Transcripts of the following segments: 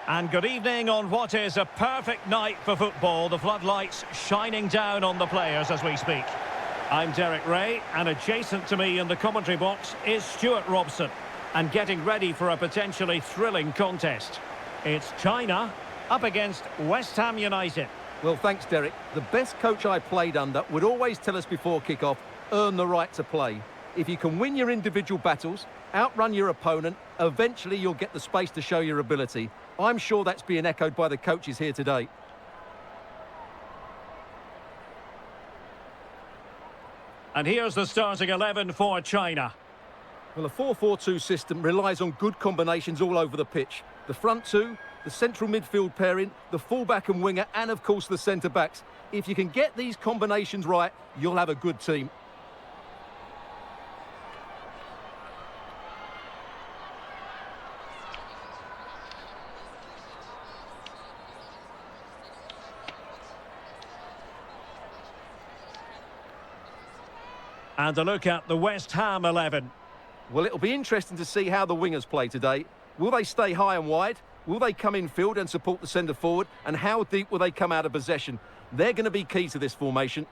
And good evening on what is a perfect night for football. The floodlights shining down on the players as we speak. I'm Derek Ray, and adjacent to me in the commentary box is Stuart Robson. And getting ready for a potentially thrilling contest. It's China up against West Ham United. Well, thanks, Derek. The best coach I played under would always tell us before kick-off, earn the right to play. If you can win your individual battles, outrun your opponent, eventually you'll get the space to show your ability. I'm sure that's being echoed by the coaches here today. And here's the starting 11 for China. Well, a 4-4-2 system relies on good combinations all over the pitch. The front two, the central midfield pairing, the fullback and winger, and of course the centre-backs. If you can get these combinations right, you'll have a good team. And a look at the West Ham 11. Well, it'll be interesting to see how the wingers play today. Will they stay high and wide? Will they come in field and support the centre forward? And how deep will they come out of possession? They're going to be key to this formation.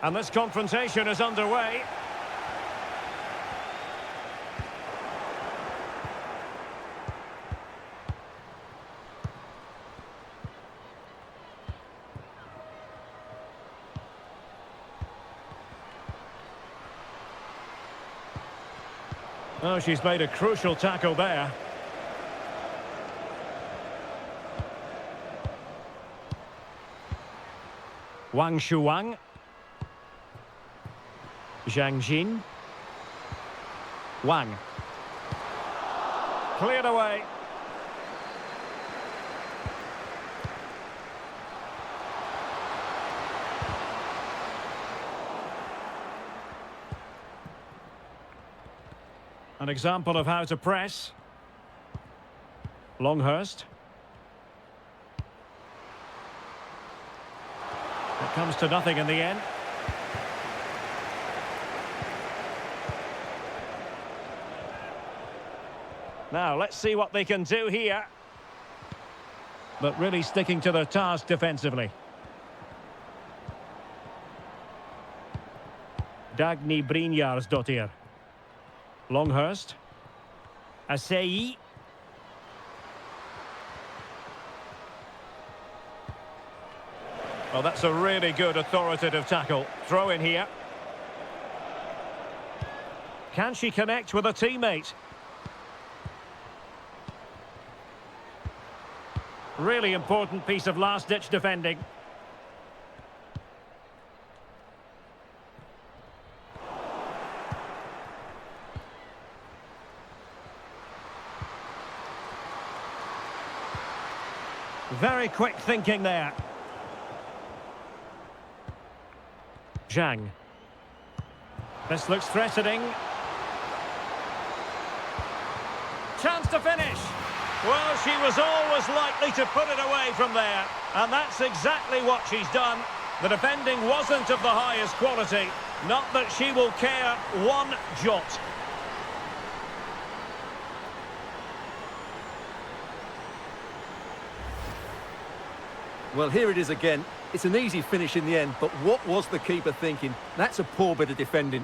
And this confrontation is underway. Oh, she's made a crucial tackle there. Wang Shuang. Zhang Jin. Wang. Cleared away. An example of how to press. Longhurst. It comes to nothing in the end. Now, let's see what they can do here. But really sticking to their task defensively. Dagny Brynjarsdottir. Longhurst. Asei. Well, that's a really good authoritative tackle. Throw in here. Can she connect with a teammate? Really important piece of last-ditch defending. Very quick thinking there. Zhang. This looks threatening. Chance to finish. Well, she was always likely to put it away from there. And that's exactly what she's done. The defending wasn't of the highest quality. Not that she will care one jot. Well, here it is again. It's an easy finish in the end, but what was the keeper thinking? That's a poor bit of defending.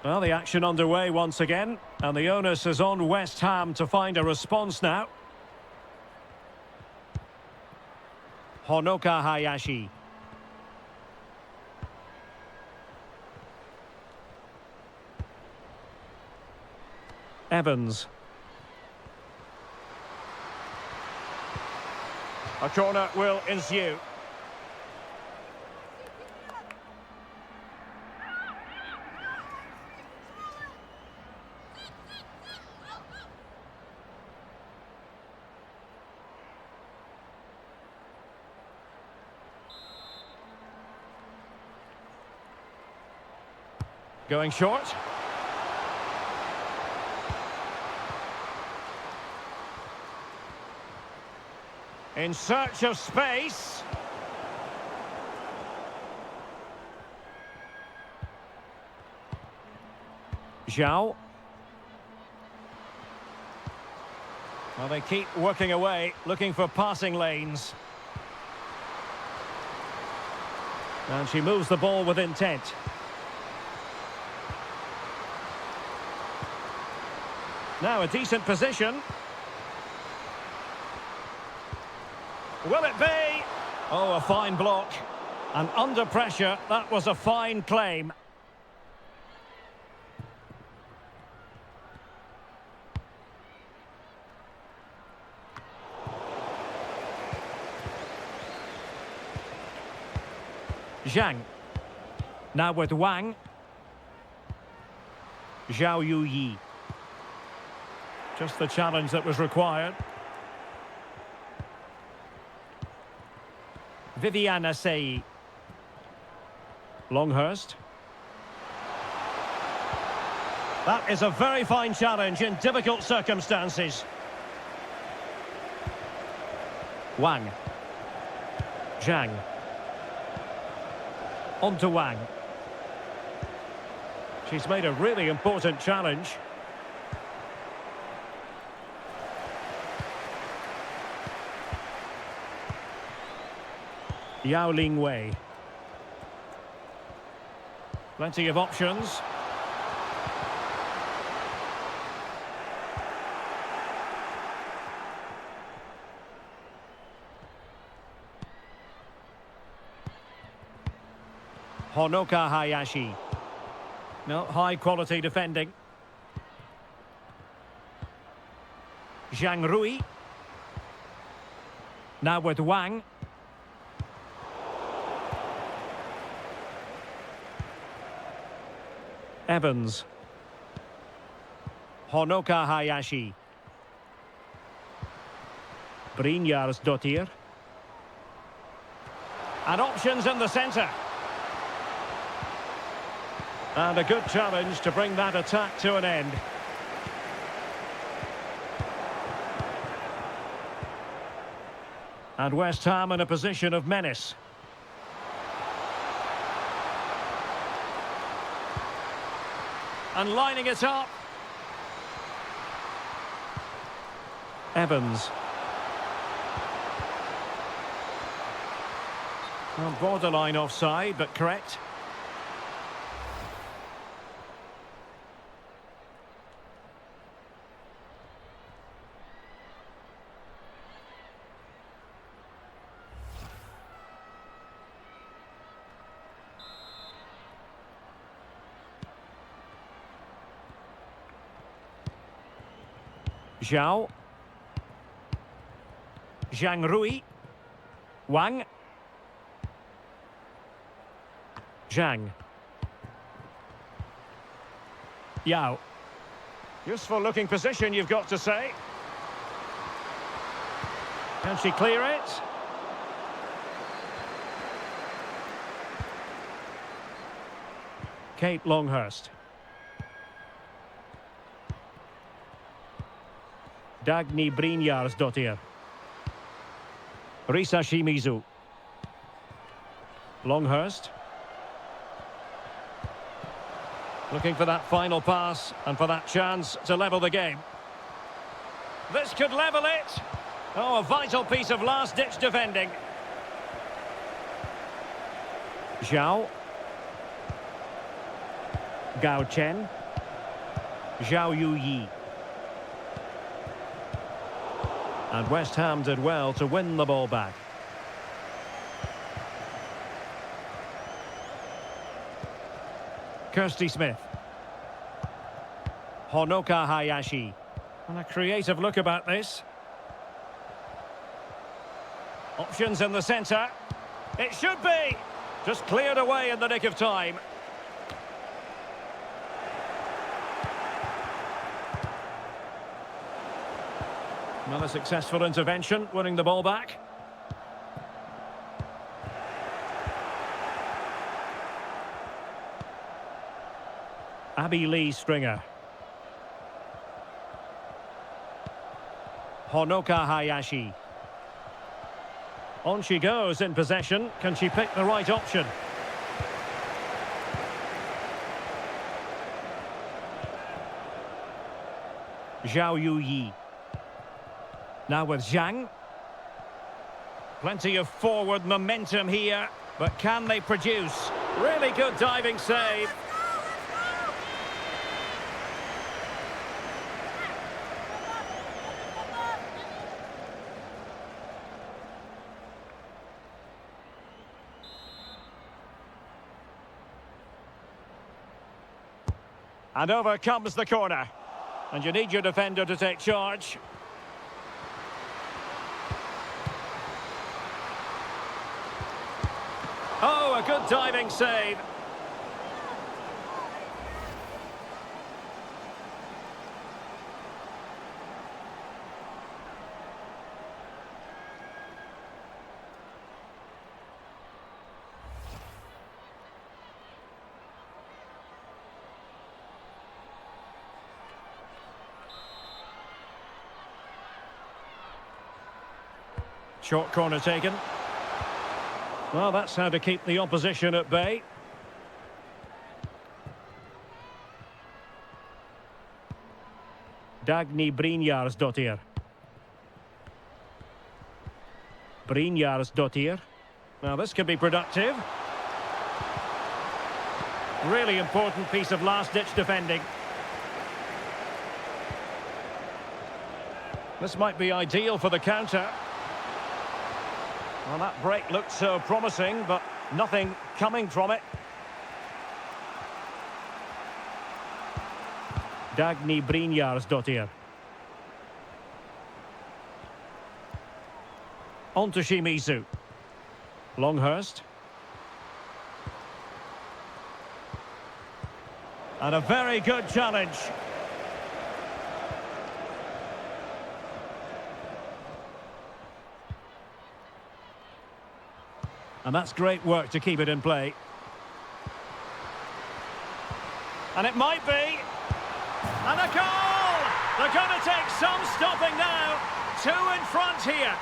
Well, the action underway once again, and the onus is on West Ham to find a response now. Honoka Hayashi. Evans. A corner will ensue. Going short. In search of space. Zhao. Well, they keep working away, looking for passing lanes. And she moves the ball with intent. Now a decent position. Will it be? Oh, a fine block. And under pressure, that was a fine claim. Zhang. Now with Wang. Zhao Yuyi. Just the challenge that was required. Viviana Sei. Longhurst. That is a very fine challenge in difficult circumstances. Wang. Zhang. On to Wang. She's made a really important challenge. Yao Ling Wei. Plenty of options. Honoka Hayashi. No, high quality defending. Zhang Rui. Now with Wang. Evans. Honoka Hayashi. Brynjarsdottir. And options in the centre. And a good challenge to bring that attack to an end. And West Ham in a position of menace. And lining it up. Evans. Well, borderline offside, but correct. Zhao. Zhang Rui. Wang. Zhang. Yao. Useful looking position, you've got to say. Can she clear it? Kate Longhurst. Dagny Brynjarsdottir. Risa Shimizu. Longhurst. Looking for that final pass and for that chance to level the game. This could level it. Oh, a vital piece of last-ditch defending. Zhao. Gao Chen. Zhao Yuyi. And West Ham did well to win the ball back. Kirsty Smith. Honoka Hayashi. And a creative look about this. Options in the centre. It should be. Just cleared away in the nick of time. Another successful intervention, winning the ball back. Abby Lee Stringer. Honoka Hayashi. On she goes in possession. Can she pick the right option? Zhao Yuyi. Now with Zhang. Plenty of forward momentum here, but can they produce? Really good diving save. And over comes the corner. And you need your defender to take charge. Oh, a good diving save. Short corner taken. Well, that's how to keep the opposition at bay. Dagny Brynjarsdottir. Brynjarsdottir. Now this could be productive. Really important piece of last-ditch defending. This might be ideal for the counter. Well, that break looked so promising, but nothing coming from it. Dagny Brynjarsdottir. On to Shimizu. Longhurst. And a very good challenge. And that's great work to keep it in play. And it might be. And a goal! They're going to take some stopping now. 2 in front here.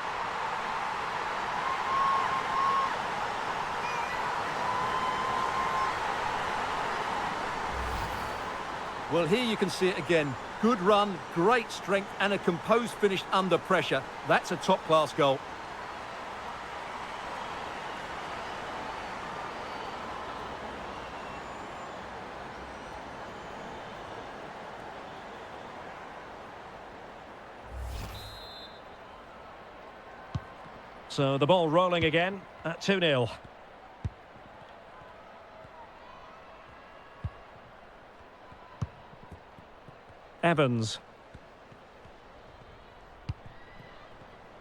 Well, here you can see it again. Good run, great strength, and a composed finish under pressure. That's a top-class goal. So the ball rolling again at 2-0. Evans.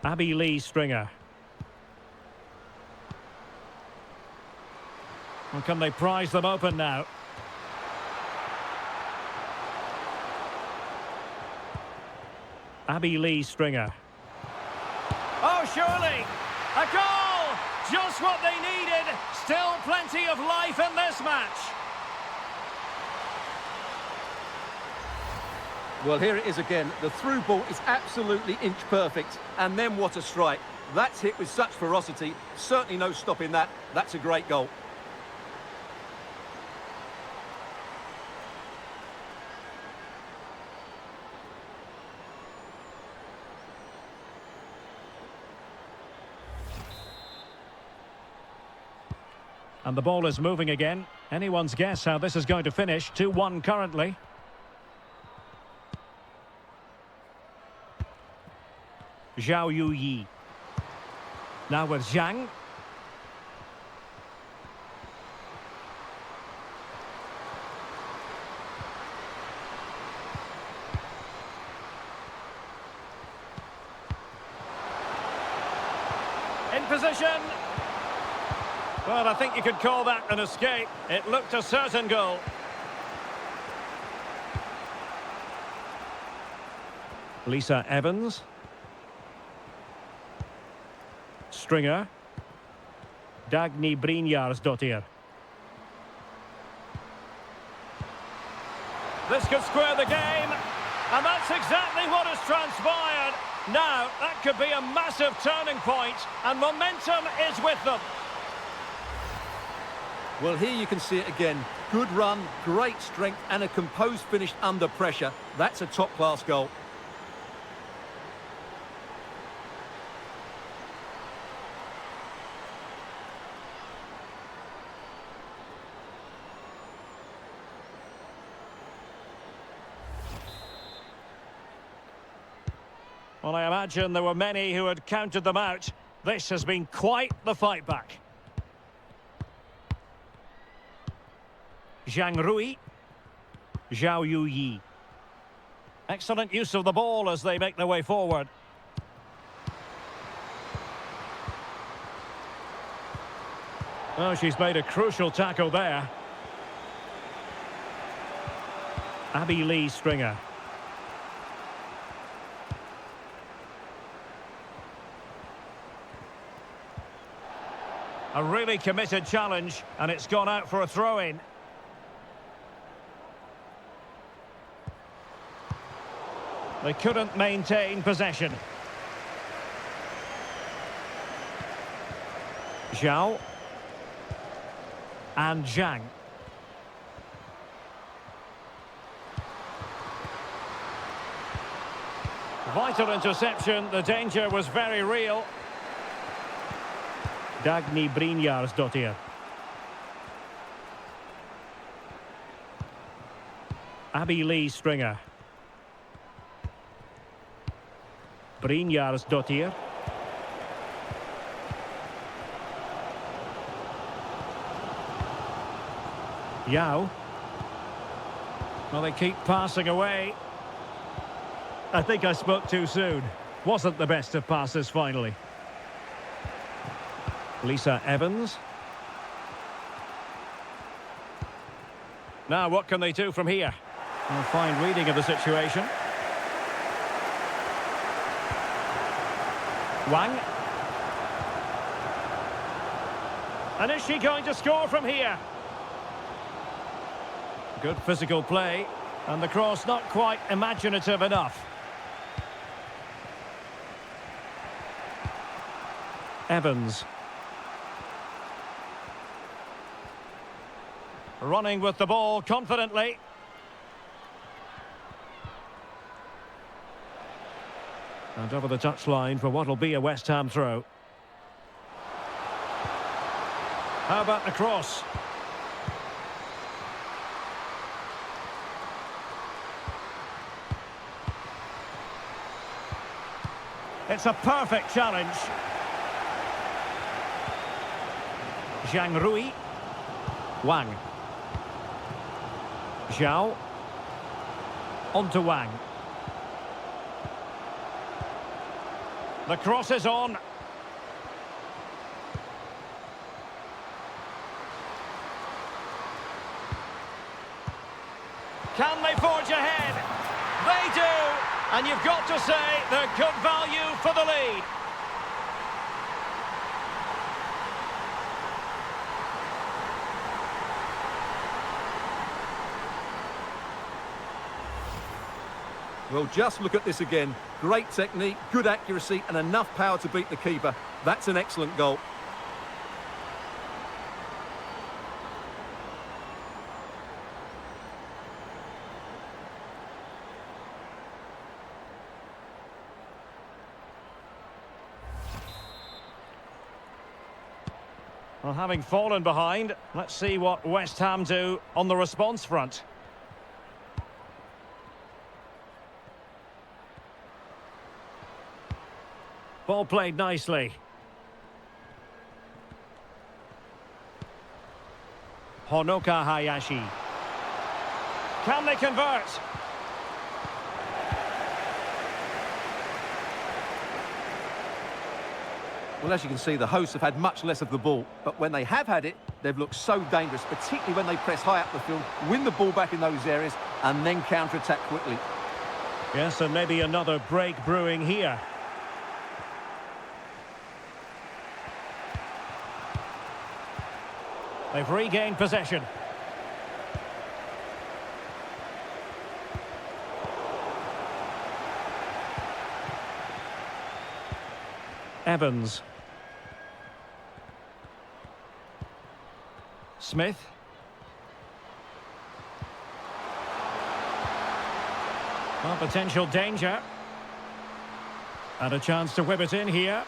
Abby Lee Stringer. Well, can they prize them open now? Abby Lee Stringer. Oh, surely! A goal! Just what they needed. Still plenty of life in this match. Well, here it is again. The through ball is absolutely inch perfect. And then what a strike. That's hit with such ferocity. Certainly no stopping that. That's a great goal. And the ball is moving again. Anyone's guess how this is going to finish. 2-1 currently. Zhao Yuyi. Now with Zhang. In position. Well, I think you could call that an escape. It looked a certain goal. Lisa Evans. Stringer. Dagny Brynjarsdottir. This could square the game, and that's exactly what has transpired. Now, that could be a massive turning point, and momentum is with them. Well, here you can see it again. Good run, great strength, and a composed finish under pressure. That's a top-class goal. Well, I imagine there were many who had counted them out. This has been quite the fight back. Zhang Rui. Zhao Yuyi. Excellent use of the ball as they make their way forward. Oh, she's made a crucial tackle there. Abby Lee Stringer. A really committed challenge, and it's gone out for a throw-in. They couldn't maintain possession. Zhao. And Zhang. Vital interception, the danger was very real. Dagny Brynjarsdottir. Abby Lee Stringer. Brynjarsdottir. Yao. Well, they keep passing away. I think I spoke too soon. Wasn't the best of passes finally. Lisa Evans. Now, what can they do from here? A fine reading of the situation. Wang. And is she going to score from here? Good physical play. And the cross not quite imaginative enough. Evans. Running with the ball confidently. And over the touchline for what will be a West Ham throw. How about the cross? It's a perfect challenge. Zhang Rui. Wang. Zhao. On to Wang. The cross is on. Can they forge ahead? They do! And you've got to say they're good value for the lead. Well, just look at this again. Great technique, good accuracy, and enough power to beat the keeper. That's an excellent goal. Well, having fallen behind, let's see what West Ham do on the response front. Ball played nicely. Honoka Hayashi. Can they convert? Well, as you can see, the hosts have had much less of the ball, but when they have had it, they've looked so dangerous, particularly when they press high up the field, win the ball back in those areas, and then counter-attack quickly. Yes, and maybe another break brewing here. They've regained possession. Evans. Smith. Well, potential danger. And a chance to whip it in here.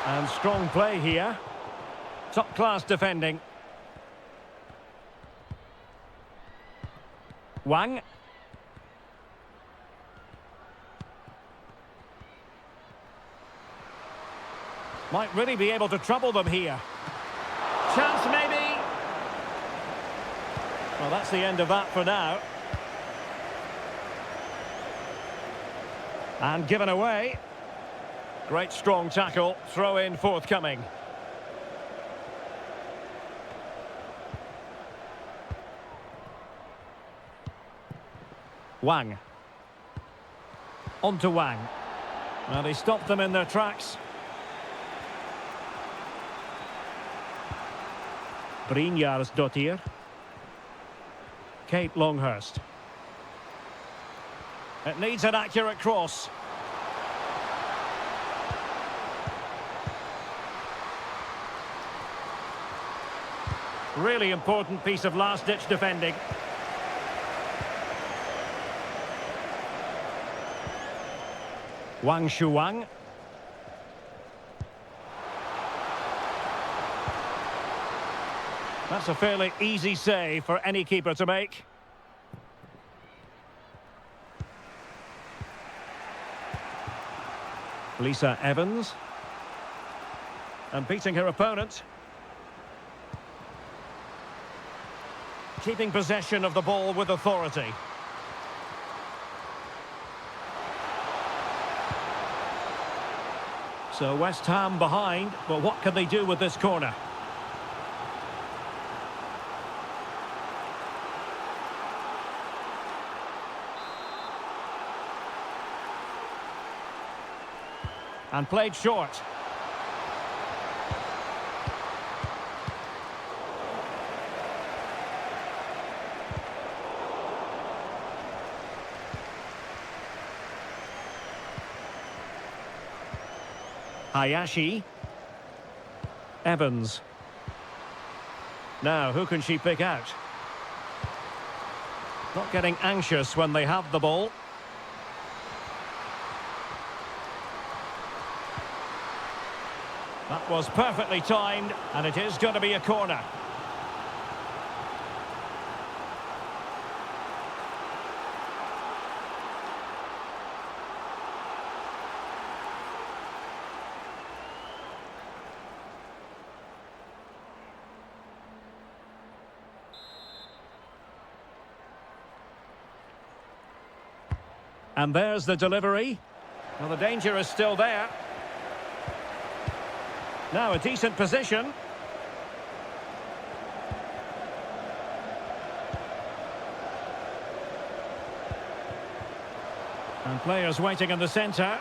And strong play here. Top-class defending. Wang. Might really be able to trouble them here. Chance maybe. Well, that's the end of that for now. And given away. Great strong tackle. Throw in forthcoming. Wang. On to Wang. And he stopped them in their tracks. Brynjarsdottir. Kate Longhurst. It needs an accurate cross. Really important piece of last-ditch defending. Wang Shuang. That's a fairly easy save for any keeper to make. Lisa Evans. And beating her opponent. Keeping possession of the ball with authority. So West Ham behind, but what can they do with this corner? And played short. Hayashi. Evans. Now, who can she pick out? Not getting anxious when they have the ball. That was perfectly timed, and it is going to be a corner. And there's the delivery. Well, the danger is still there. Now a decent position. And players waiting in the centre.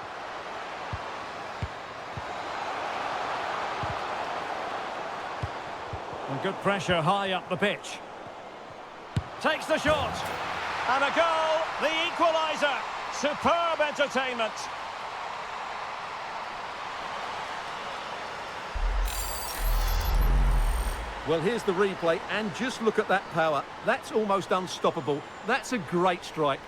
And good pressure high up the pitch. Takes the shot. And a goal, the equaliser. Superb entertainment. Well, here's the replay, and just look at that power. That's almost unstoppable. That's a great strike.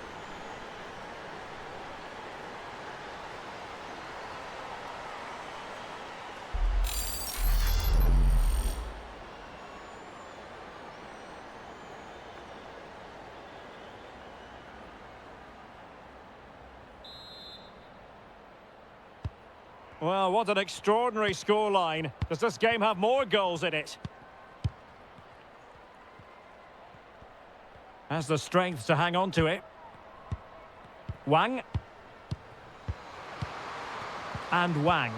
Well, what an extraordinary scoreline. Does this game have more goals in it? Has the strength to hang on to it. Wang. And Wang.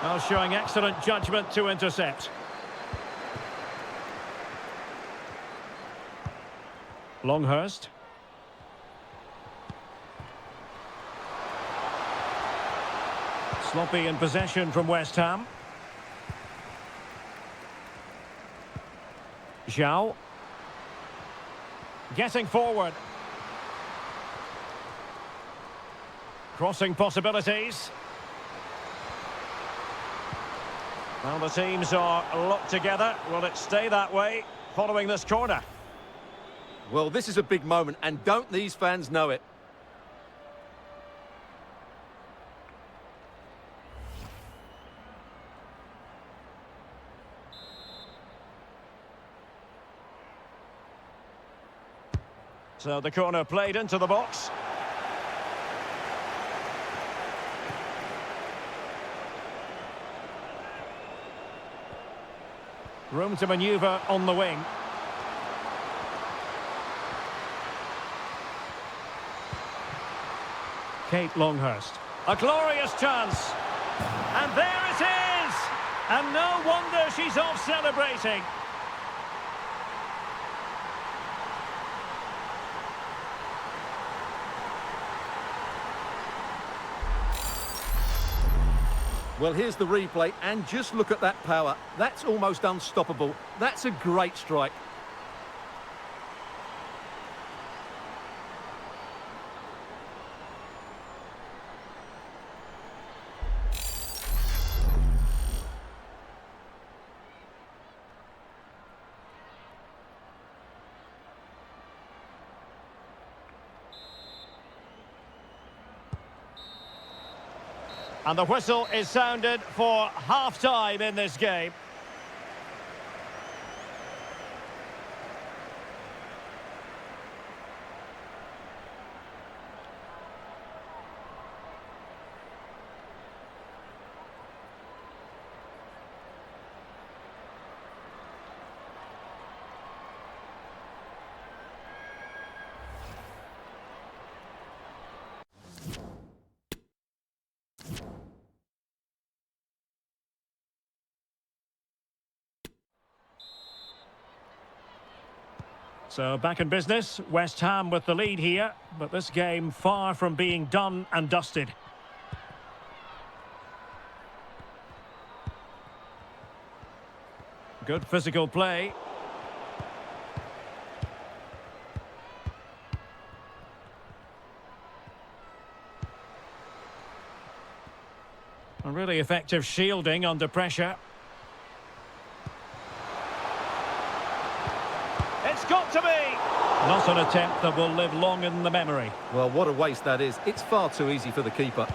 Well, showing excellent judgment to intercept. Longhurst. Sloppy in possession from West Ham. Zhao. Getting forward. Crossing possibilities. Well, the teams are locked together. Will it stay that way following this corner? Well, this is a big moment, and don't these fans know it? So the corner played into the box. Room to manoeuvre on the wing. Kate Longhurst. A glorious chance. And there it is! And no wonder she's off celebrating. Well, here's the replay, and just look at that power. That's almost unstoppable. That's a great strike. And the whistle is sounded for half-time in this game. So back in business, West Ham with the lead here, but this game far from being done and dusted. Good physical play. A really effective shielding under pressure. It's got to be! Not an attempt that will live long in the memory. Well, what a waste that is. It's far too easy for the keeper.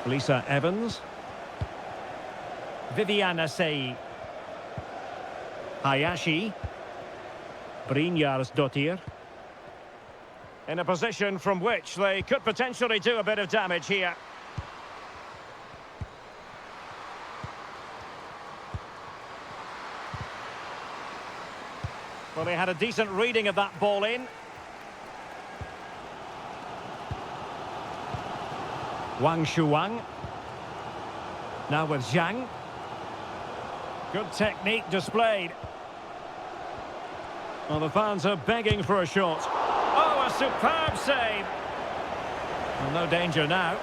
Lisa Evans. Viviana Sei. Hayashi. Brynjarsdottir. In a position from which they could potentially do a bit of damage here. Well, they had a decent reading of that ball in. Wang Shuang. Now with Zhang. Good technique displayed. Well, the fans are begging for a shot. Oh, a superb save. Well, no danger now.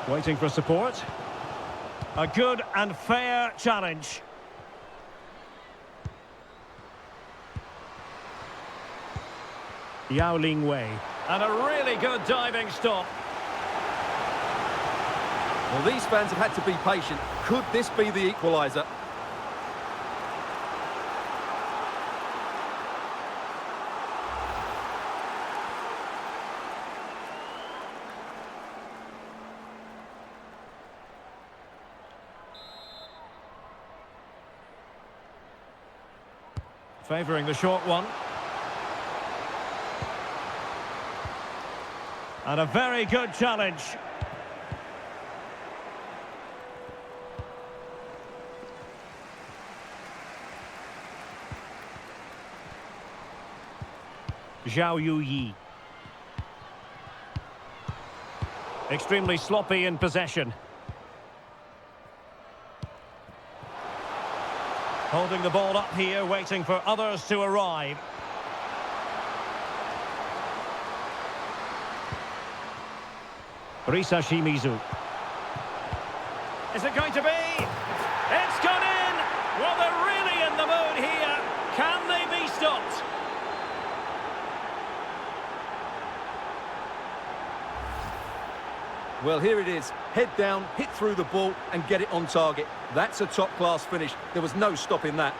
Waiting for support. A good and fair challenge. Yao Ling Wei. And a really good diving stop. Well, these fans have had to be patient. Could this be the equaliser? Favouring the short one. And a very good challenge. Zhao Yuyi. Extremely sloppy in possession. Holding the ball up here, waiting for others to arrive. Risa Shimizu. Is it going to be? It's gone in! Well, they're really in the mood here. Can they be stopped? Well, here it is. Head down, hit through the ball and get it on target. That's a top-class finish. There was no stopping that.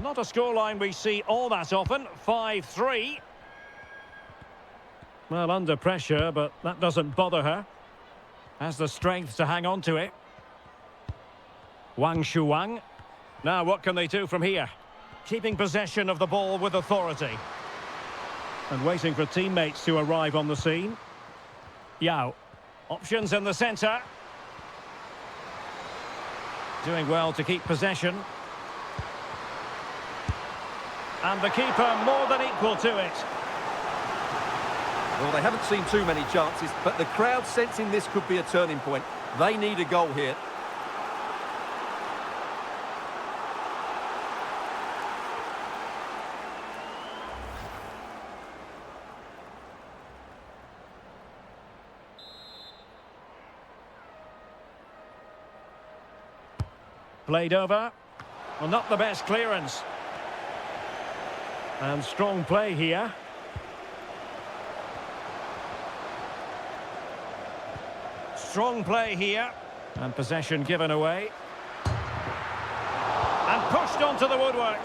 Not a scoreline we see all that often. 5-3. Well, under pressure, but that doesn't bother her. Has the strength to hang on to it. Wang Shuang. Now, what can they do from here? Keeping possession of the ball with authority. And waiting for teammates to arrive on the scene. Yao. Options in the centre. Doing well to keep possession. And the keeper more than equal to it. Well, they haven't seen too many chances, but the crowd sensing this could be a turning point. They need a goal here. Played over. Well, not the best clearance. And strong play here. Strong play here. And possession given away. And pushed onto the woodwork.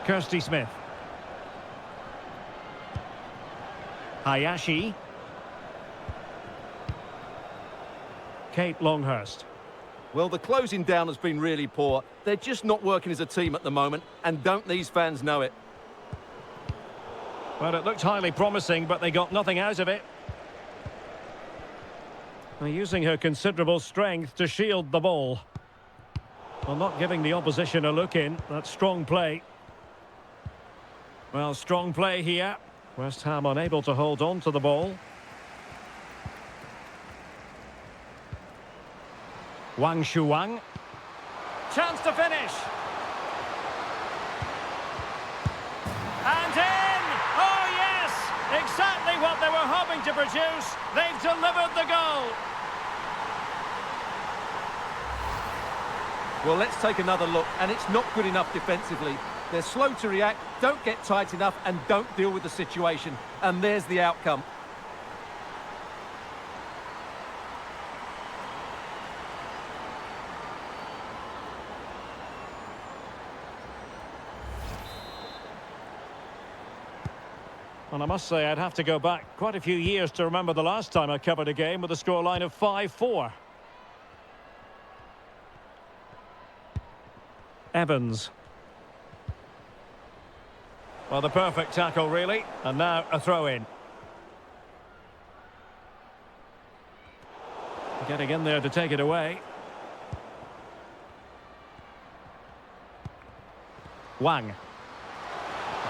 Kirsty Smith. Hayashi. Kate Longhurst. Well, the closing down has been really poor. They're just not working as a team at the moment, and don't these fans know it? Well, it looked highly promising, but they got nothing out of it. They're using her considerable strength to shield the ball. Well, not giving the opposition a look in. That's strong play. Well, strong play here. West Ham unable to hold on to the ball. Wang Shuang. Chance to finish. And in! Oh, yes! Exactly what they were hoping to produce. They've delivered the goal. Well, let's take another look, and it's not good enough defensively. They're slow to react, don't get tight enough, and don't deal with the situation. And there's the outcome. And I must say, I'd have to go back quite a few years to remember the last time I covered a game with a scoreline of 5-4. Evans. Well, the perfect tackle, really. And now a throw-in. Getting in there to take it away. Wang.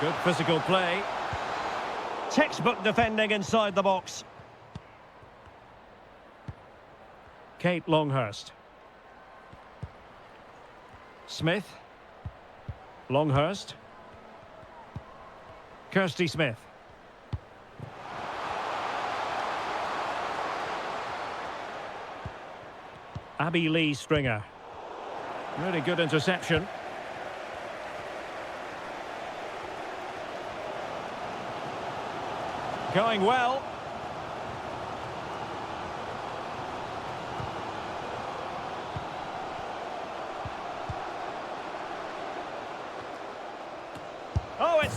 Good physical play. Textbook defending inside the box. Kate Longhurst. Smith. Longhurst. Kirsty Smith. Abby Lee Stringer. Really good interception. Going well.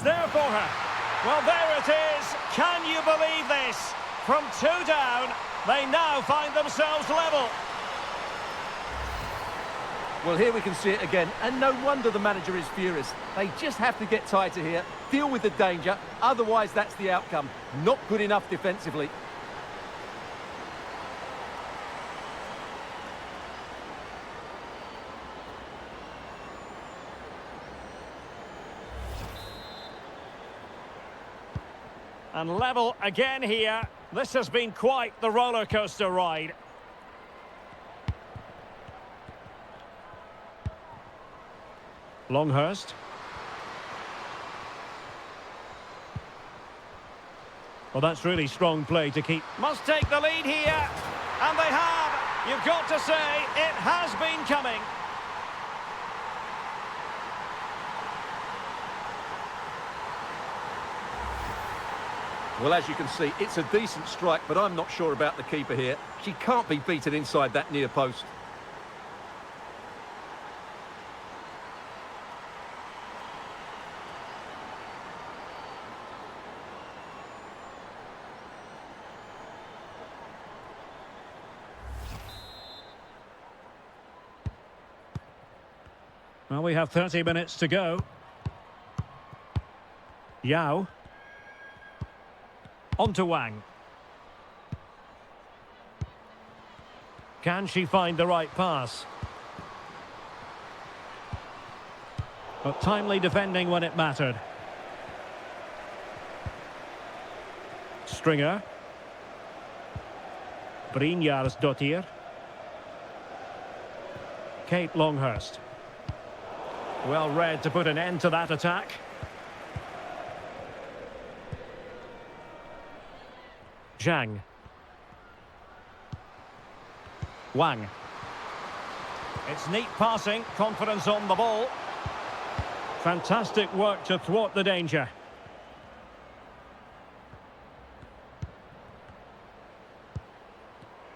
there for her. Well, there it is. Can you believe this? From 2 down, they now find themselves level. Well, here we can see it again, and no wonder the manager is furious. They just have to get tighter here, deal with the danger, otherwise that's the outcome. Not good enough defensively. And level again here. This has been quite the roller coaster ride. Longhurst. Well, that's really strong play to keep. Must take the lead here. And they have. You've got to say, it has been coming. Well, as you can see, it's a decent strike, but I'm not sure about the keeper here. She can't be beaten inside that near post. Well, we have 30 minutes to go. Yao. On to Wang. Can she find the right pass? But timely defending when it mattered. Stringer. Brynjarsdottir. Kate Longhurst. Well read to put an end to that attack. Zhang. Wang. It's neat passing, confidence on the ball. Fantastic work to thwart the danger.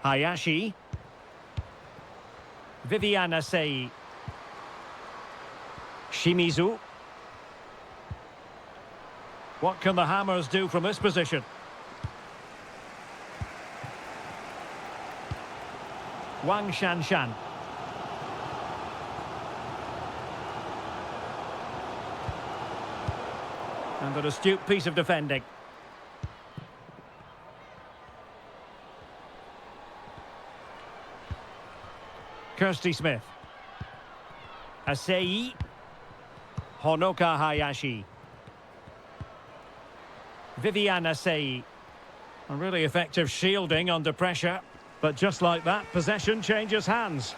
Hayashi. Viviana Sei. Shimizu. What can the Hammers do from this position? Wang Shanshan. And an astute piece of defending. Kirsty Smith. Asei. Honoka Hayashi. Viviana Sei. A really effective shielding under pressure. But just like that, possession changes hands.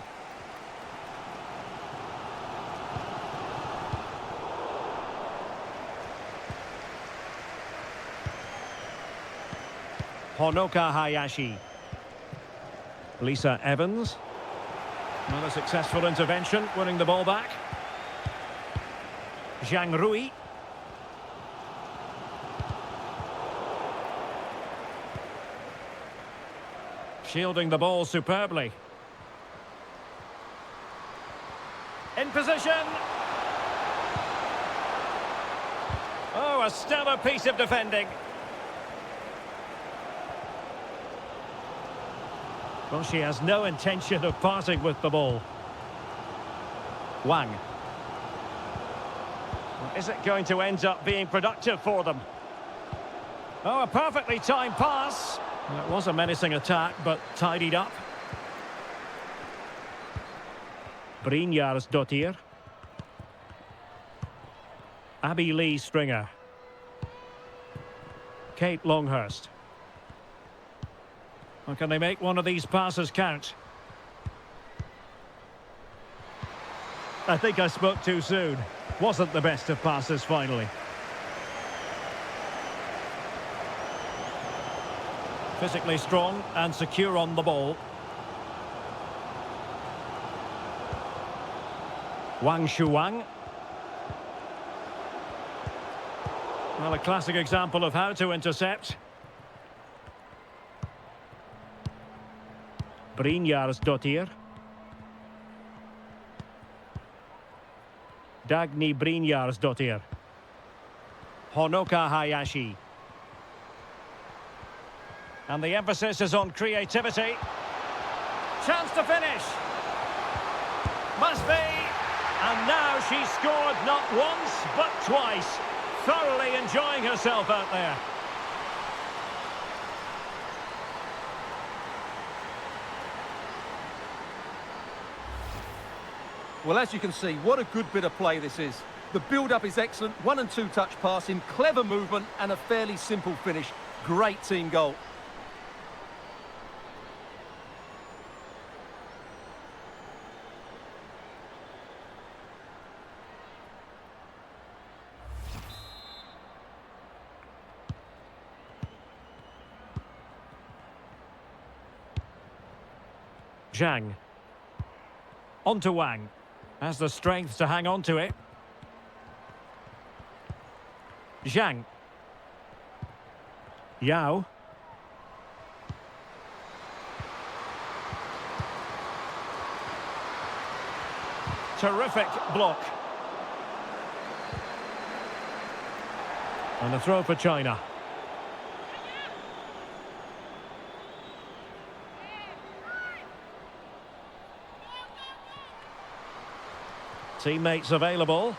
Honoka Hayashi. Lisa Evans. Another successful intervention, winning the ball back. Zhang Rui. Shielding the ball superbly. In position. Oh, a stellar piece of defending. Well, she has no intention of parting with the ball. Wang. Is it going to end up being productive for them? Oh, a perfectly timed pass. It was a menacing attack, but tidied up. Brynjarsdottir. Abby Lee Stringer. Kate Longhurst. Well, can they make one of these passes count? I think I spoke too soon. Wasn't the best of passes finally. Physically strong and secure on the ball. Wang Shuang. Well, a classic example of how to intercept. Brynjarsdottir. Dagny Brynjarsdottir. Honoka Hayashi. And the emphasis is on creativity. Chance to finish. Must be. And now she's scored not once, but twice. Thoroughly enjoying herself out there. Well, as you can see, what a good bit of play this is. The build-up is excellent, 1 and 2 touch passing, clever movement and a fairly simple finish. Great team goal. Zhang. On to Wang. Has the strength to hang on to it. Zhang. Yao. Terrific block. And a throw for China. Teammates available.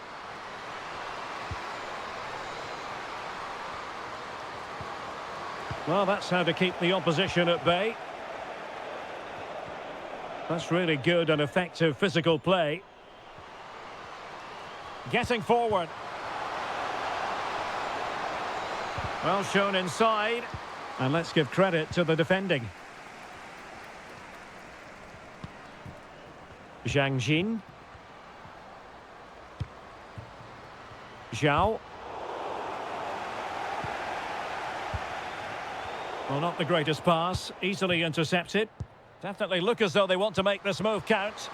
Well, that's how to keep the opposition at bay. That's really good and effective physical play. Getting forward. Well shown inside. And let's give credit to the defending. Zhang Jin. Zhao. Well, not the greatest pass. Easily intercepted. Definitely look as though they want to make this move count.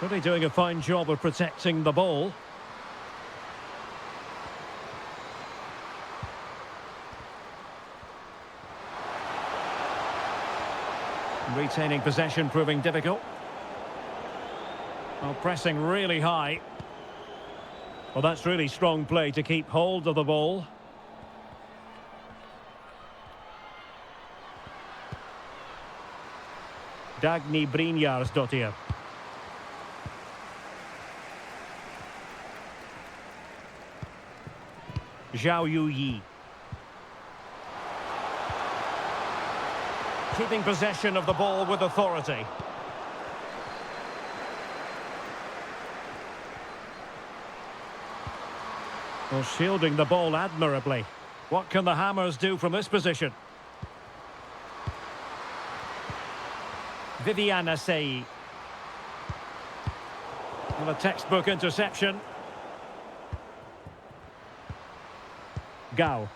Really doing a fine job of protecting the ball. Retaining possession proving difficult. Well, pressing really high. Well, that's really strong play to keep hold of the ball. Dagny Brynjarsdottir. Zhao Yuyi. Keeping possession of the ball with authority. Well, shielding the ball admirably. What can the Hammers do from this position? Viviana Sei. Well, a textbook interception. Gao.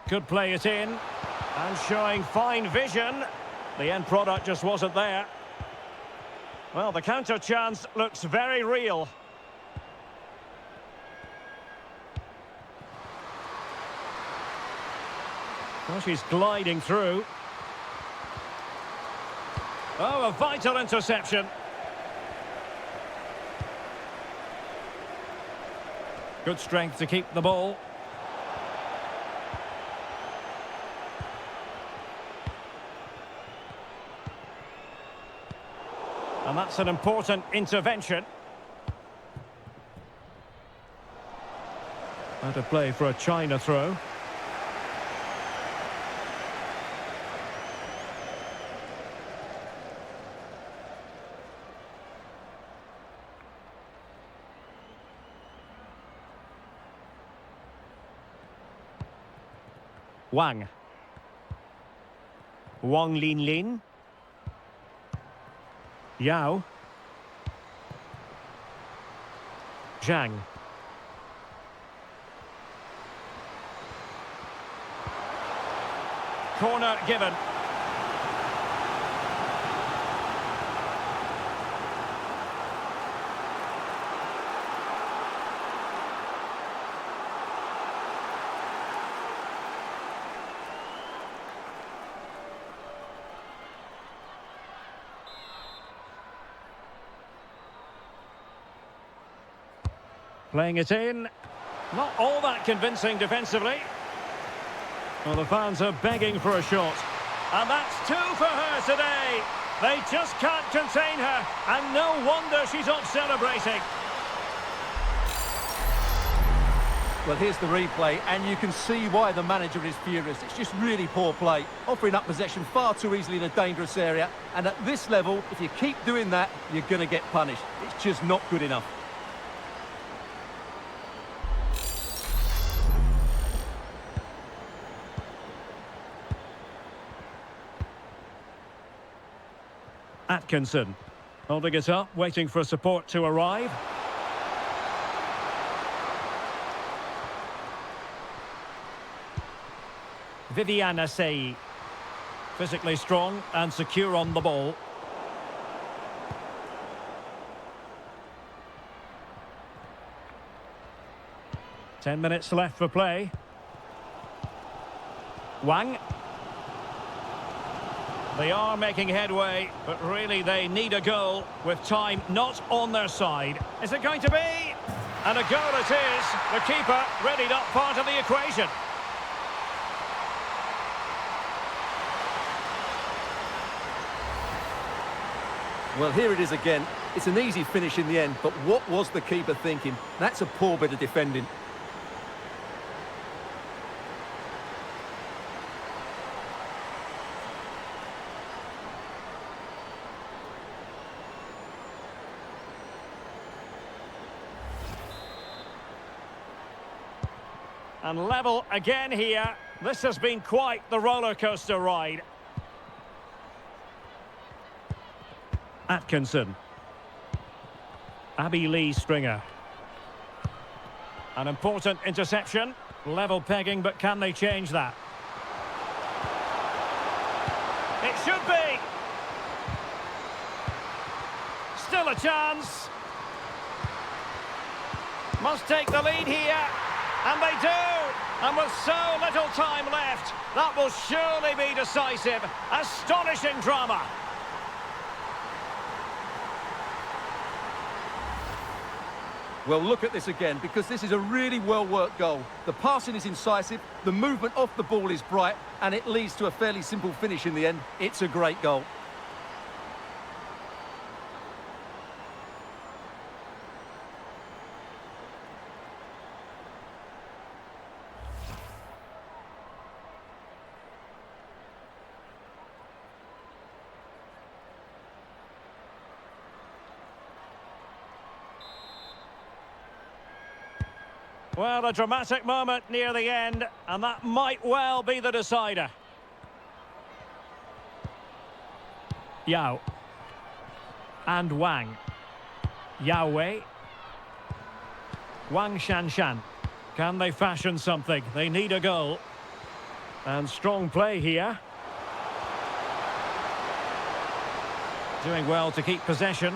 Could play it in. And showing fine vision. The end product just wasn't there. Well, the counter chance looks very real. Well, she's gliding through. Oh, a vital interception. Good strength to keep the ball. And that's an important intervention. Out of play for a China throw. Wang. Wang Linlin. Yao. Zhang. Corner given. Playing it in. Not all that convincing defensively. Well, the fans are begging for a shot. And that's two for her today. They just can't contain her. And no wonder she's off celebrating. Well, here's the replay, and you can see why the manager is furious. It's just really poor play, offering up possession far too easily in a dangerous area. And at this level, if you keep doing that, you're going to get punished. It's just not good enough. Atkinson, holding it up, waiting for support to arrive. Viviana Sei, physically strong and secure on the ball. Ten minutes left for play. Wang. They are making headway, but really they need a goal with time not on their side. Is it going to be? And a goal it is. The keeper readied up part of the equation. Well, here it is again. It's an easy finish in the end, but what was the keeper thinking? That's a poor bit of defending. And level again here. This has been quite the roller coaster ride. Atkinson. Abby Lee Stringer. An important interception. Level pegging, but can they change that? It should be. Still a chance. Must take the lead here. And they do. And with so little time left, that will surely be decisive. Astonishing drama. Well, look at this again, because this is a really well-worked goal. The passing is incisive, the movement off the ball is bright, and it leads to a fairly simple finish in the end. It's a great goal. Well, a dramatic moment near the end, and that might well be the decider. Yao. And Wang. Yao Wei. Wang Shanshan. Can they fashion something? They need a goal. And strong play here. Doing well to keep possession.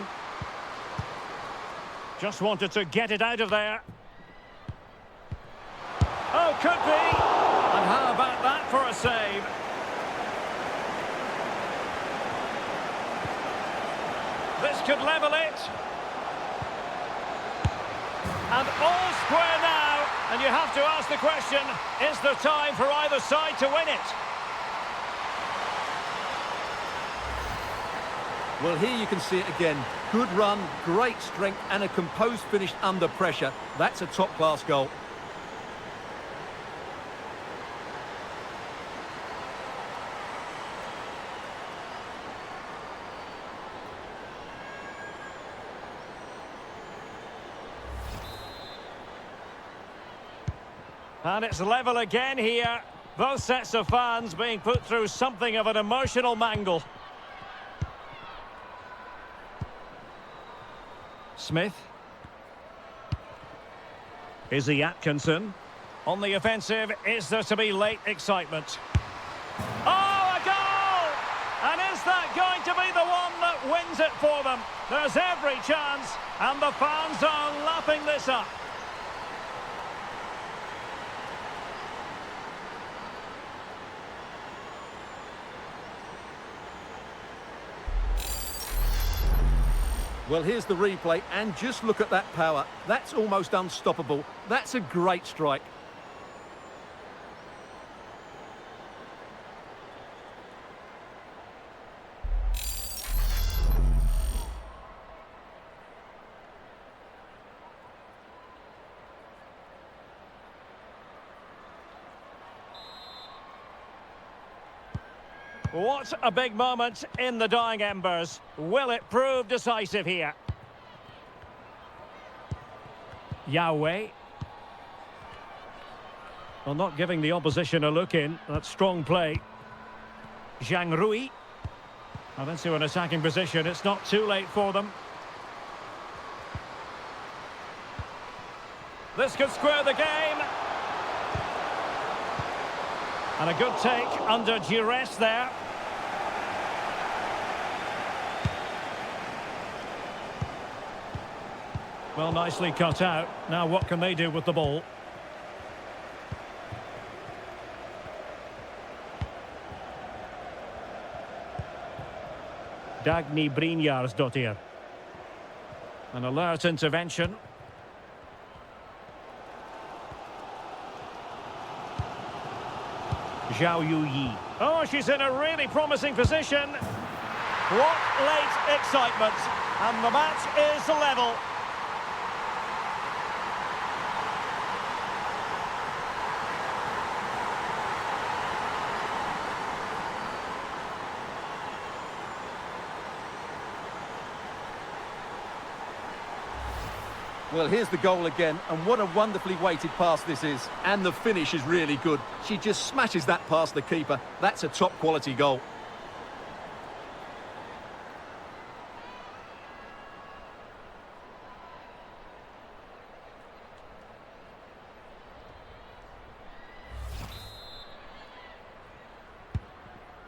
Just wanted to get it out of there. Oh, could be. And how about that for a save? This could level it. And all square now. And you have to ask the question, is there time for either side to win it? Well, here you can see it again. Good run, great strength, and a composed finish under pressure. That's a top-class goal. And it's level again here. Both sets of fans being put through something of an emotional mangle. Smith. Izzy Atkinson. On the offensive, is there to be late excitement? Oh, a goal! And is that going to be the one that wins it for them? There's every chance, and the fans are lapping this up. Well, here's the replay, and just look at that power. That's almost unstoppable. That's a great strike. What a big moment in the dying embers. Will it prove decisive here? Yahweh. Well, not giving the opposition a look in. That's strong play. Zhang Rui. Well, into an attacking position. It's not too late for them. This could square the game. And a good take under duress there. Well, nicely cut out. Now what can they do with the ball? Dagny Brynjarsdottir. An alert intervention. Zhao Yuyi. Oh, she's in a really promising position. What late excitement. And the match is level. Well, here's the goal again, and what a wonderfully weighted pass this is. And the finish is really good. She just smashes that past the keeper. That's a top-quality goal.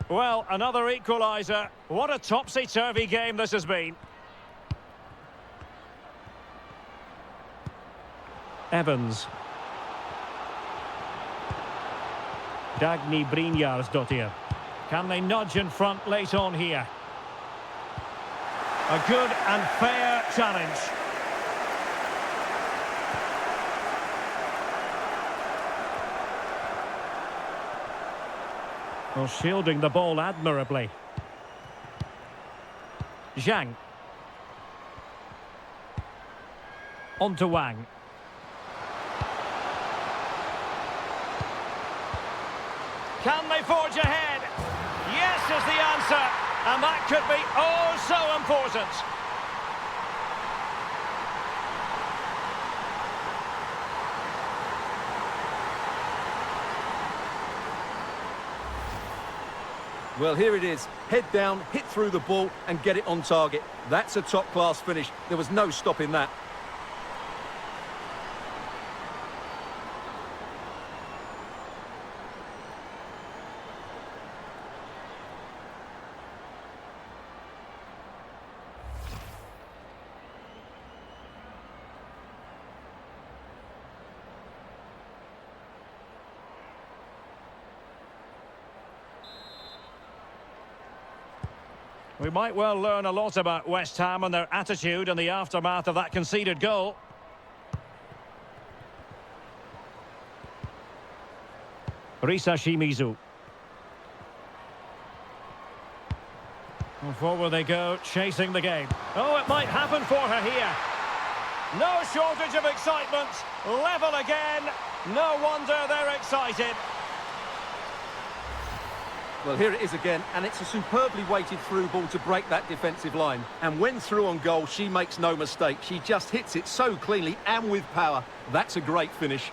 Well, another equaliser. What a topsy-turvy game this has been. Evans. Dagny Brynjarsdottir. Can they nudge in front late on here? A good and fair challenge. Well, shielding the ball admirably. Zhang. On to Wang. Can they forge ahead? Yes is the answer. And that could be oh so important. Well, here it is. Head down, hit through the ball and get it on target. That's a top-class finish. There was no stopping that. We might well learn a lot about West Ham and their attitude in the aftermath of that conceded goal. Risa Shimizu. And forward they go, chasing the game. Oh, it might happen for her here. No shortage of excitement. Level again. No wonder they're excited. Well, here it is again, and it's a superbly weighted through ball to break that defensive line. And when through on goal, she makes no mistake. She just hits it so cleanly and with power. That's a great finish.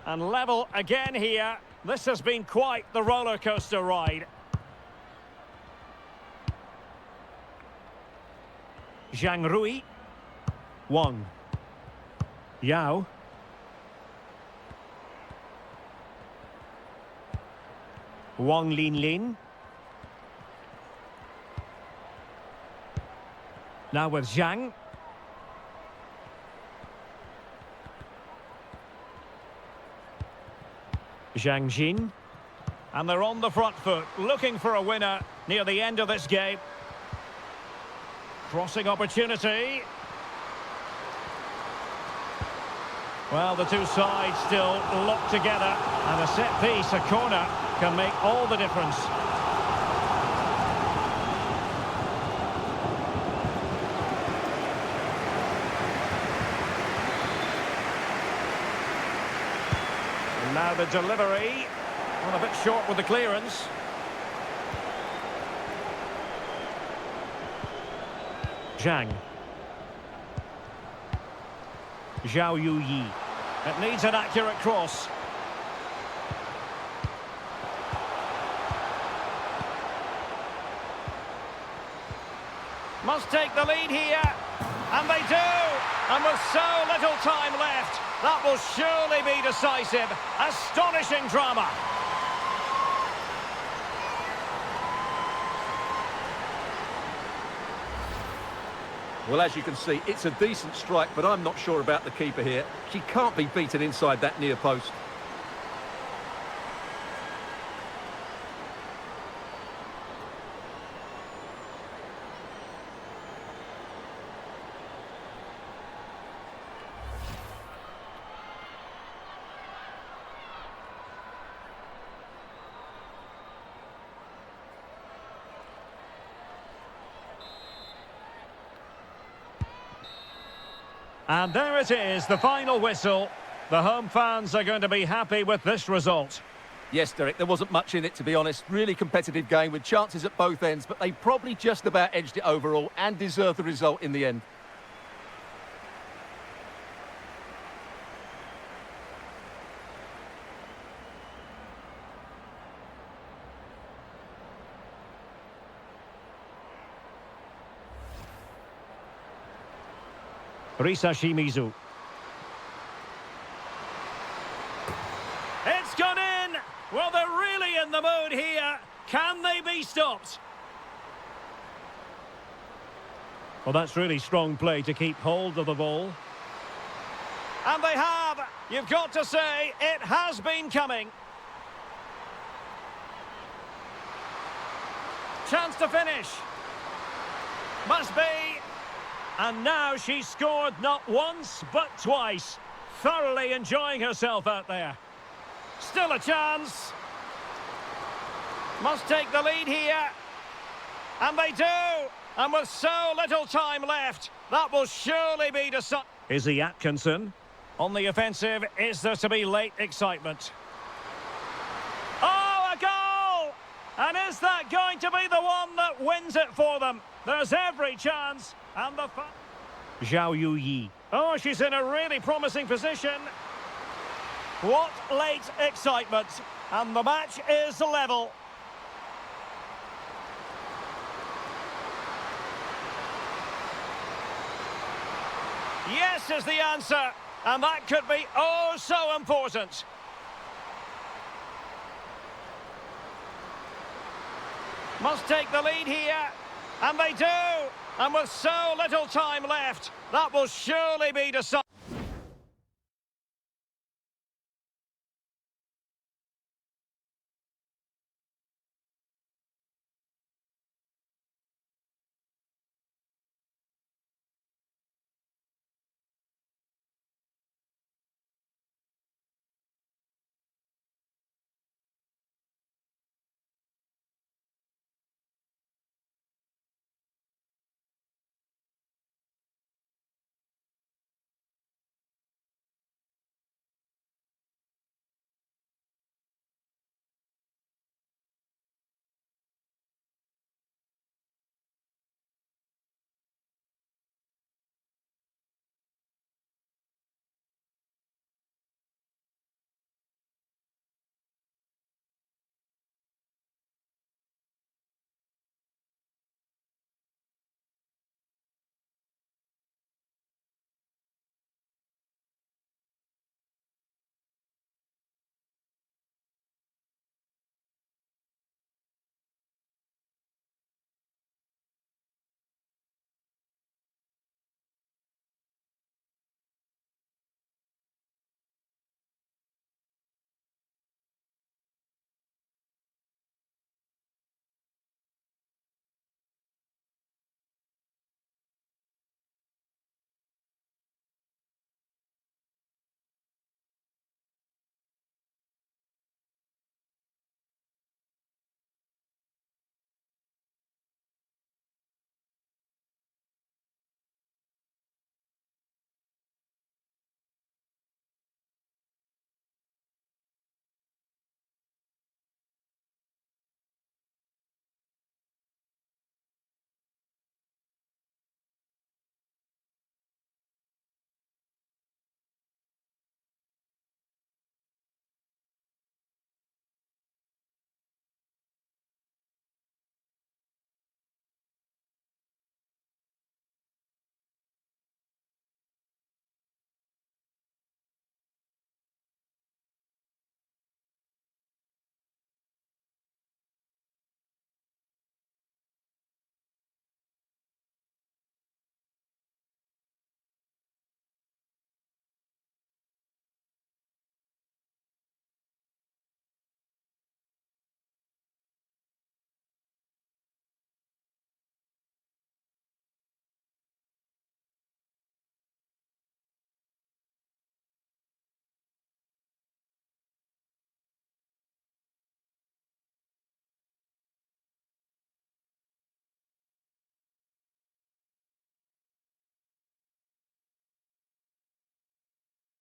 And level again here. This has been quite the roller coaster ride. Zhang Rui. Wang. Yao. Wang Linlin. Now with Zhang. Zhang Jin. And they're on the front foot, looking for a winner near the end of this game. Crossing opportunity. Well, the two sides still locked together, and a set piece, a corner, can make all the difference. And now the delivery. Well, a bit short with the clearance. Zhang. Zhao Yuyi. It needs an accurate cross. Must take the lead here. And they do. And with so little time left, that will surely be decisive. Astonishing drama. Well, as you can see, it's a decent strike, but I'm not sure about the keeper here. She can't be beaten inside that near post. And there it is, the final whistle. The home fans are going to be happy with this result. Yes, Derek, there wasn't much in it, to be honest. Really competitive game with chances at both ends, but they probably just about edged it overall and deserved the result in the end. Risa Shimizu. It's gone in! Well, they're really in the mood here. Can they be stopped? Well, that's really strong play to keep hold of the ball. And they have! You've got to say, it has been coming. Chance to finish. Must be. And now she's scored not once, but twice. Thoroughly enjoying herself out there. Still a chance. Must take the lead here. And they do. And with so little time left, that will surely be decided. Izzy Atkinson. On the offensive, is there to be late excitement? Oh, a goal! And is that going to be the one that wins it for them? There's every chance. And the Zhao Yuyi. Oh, she's in a really promising position. What late excitement. And the match is level. Yes is the answer. And that could be oh so important. Must take the lead here. And they do. And with so little time left, that will surely be decided.